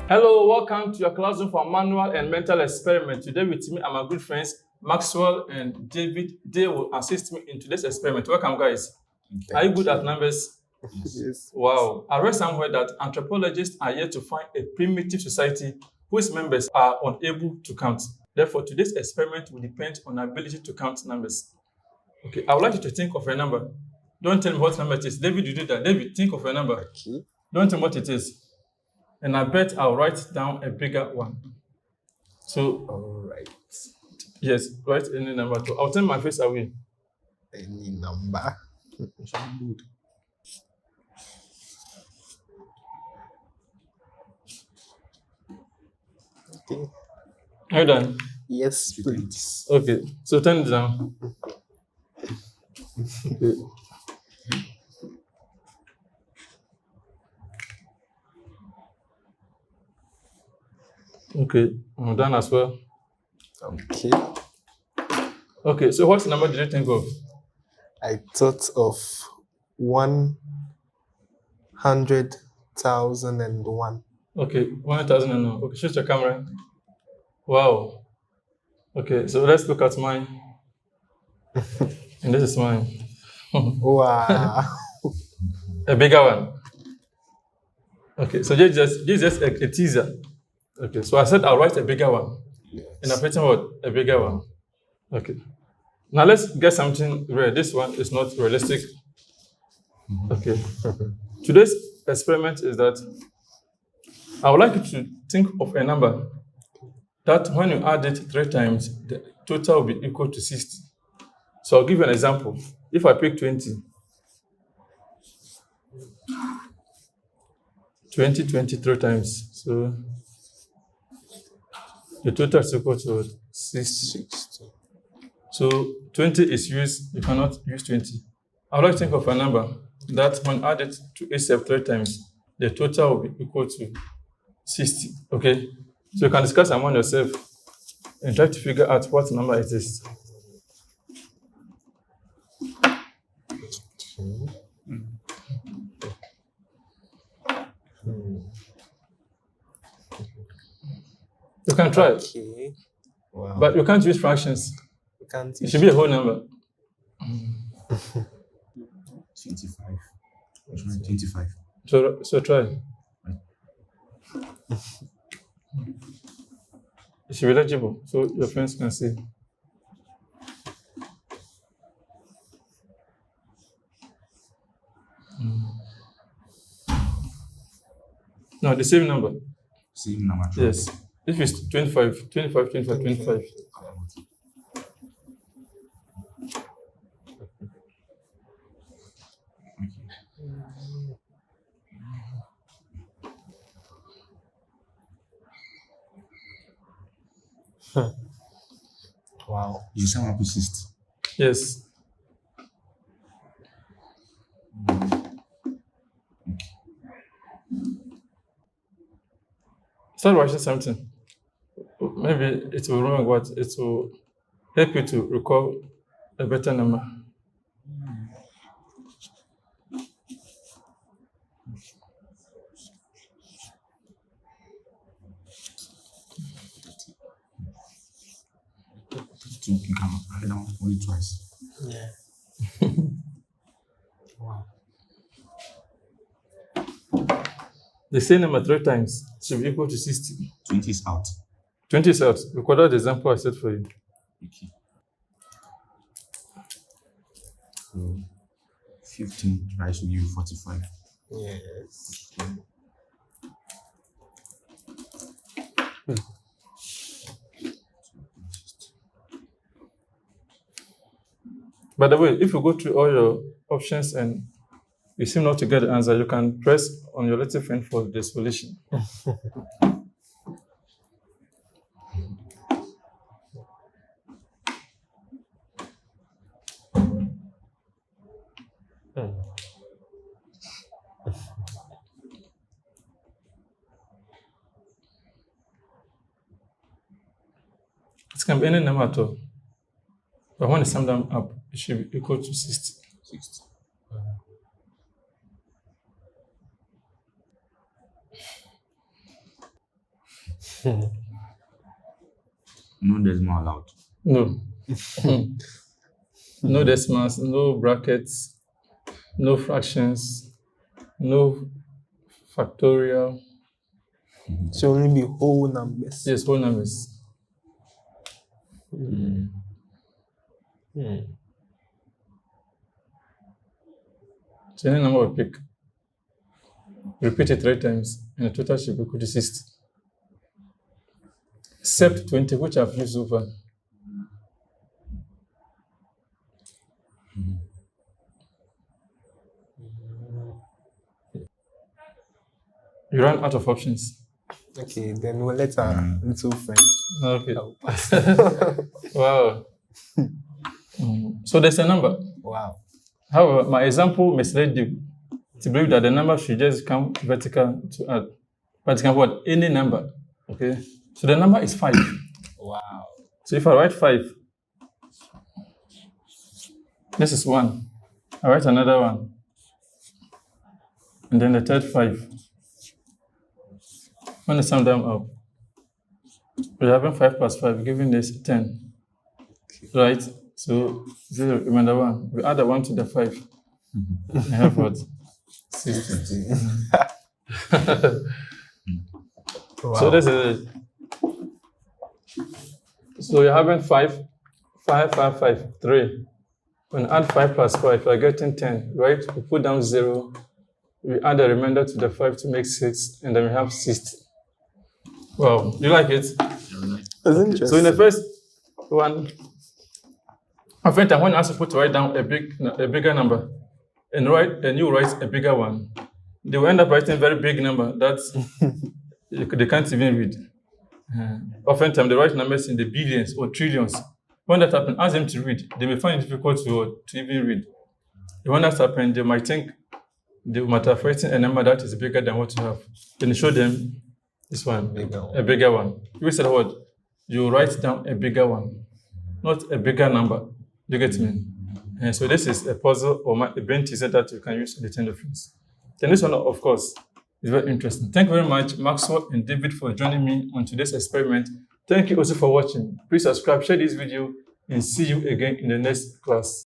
Hello, welcome to your classroom for manual and mental experiment. Today with me are my good friends Maxwell and David. They will assist me in today's experiment. Welcome, guys. Are you good at numbers? Yes. Wow. I read somewhere that anthropologists are yet to find a primitive society whose members are unable to count. Therefore, today's experiment will depend on our ability to count numbers. Okay, I would like you to think of a number. Don't tell me what number it is. David, you do that. David, think of a number. Okay. Don't tell me what it is. And I bet I'll write down a bigger one. So, All right. yes, write any number. I'll turn my face away. Any number. Good. Okay. Are you done? Yes, please. Okay, so turn it down. Okay. Okay, I'm done as well. Okay. Okay, so what number did you think of? I thought of 100,001. Okay, 1,000 and no. Okay, shoot your camera. Wow. Okay, so let's look at mine. And this is mine. Wow. A bigger one. Okay, so this is just a teaser. Okay, so I said I'll write a bigger one. And I'm writing what? A bigger one. Okay. Now let's get something real. This one is not realistic. Okay. Today's experiment is that I would like you to think of a number that when you add it 3 times, the total will be equal to 60. So I'll give you an example. If I pick 20, 23 times, so the total is equal to 60. So 20 is used, you cannot use 20. I would like to think of a number that when added to itself 3 times, the total will be equal to 60. Okay? So you can discuss among yourself and try to figure out what number it is. You can try, Okay. Wow. but you can't use fractions. You can't It should be a whole number. 25. 25. So try. It should be legible so your friends can see. No, the same number. Same number. Yes. If it's 25, 25, 25, 25. Wow. You sound up to 60. Yes. Start writing something. Maybe it will remember what it will help you to recall a better number. You can add them only twice. Yeah. Wow. The same number 3 times should be equal to 60. 20 is out. 20 is out. Record the example I said for you. Okay. So 15 tries to give you 45. Yes. By the way, if you go through all your options and you seem not to get the answer, you can press on your little friend for the solution. It can be any number at all. But when you sum them up, it should be equal to 60. 60. No decimal allowed. No. No decimals, no brackets, no fractions, no factorial. So only be whole numbers. Yes, whole numbers. So any number we pick, repeat it 3 times, and the total should be equal to 60. Except 20, which I've used so far. You run out of options. Okay, then we'll let our little friend Okay. help us. Wow. So there's a number. Wow. However, my example misled you to believe that the number should just come vertical to add. But it can what? Any number. Okay. So the number is 5. Wow. So if I write 5, this is 1. I write another 1. And then the third 5. When I sum them up, we're having 5 plus 5, giving this 10. Right? So 0, remember 1. We add a 1 to the 5. I have what? 60. Wow. So this is it. So you're having 5, 5, 5, 5, 3. When add 5 plus 5, you're getting 10, right? We put down 0. We add a remainder to the 5 to make 6, and then we have 60. Wow, you like it? That's interesting. So in the first one, I think when I ask people to write down a bigger number, and you write a bigger one, they will end up writing a very big number that they can't even read. Oftentimes they write numbers in the billions or trillions. When that happens, ask them to read. They may find it difficult to even read. When that happens, they might think they might have written a number that is bigger than what you have. Then you show them this one, a bigger one. You said what? You write down a bigger one, not a bigger number. You get me? And so this is a puzzle or a brain teaser that you can use in the 10 difference. Then this one, of course, is very interesting. Thank you very much, Maxwell and David, for joining me on today's experiment. Thank you also for watching. Please subscribe, share this video, and see you again in the next class.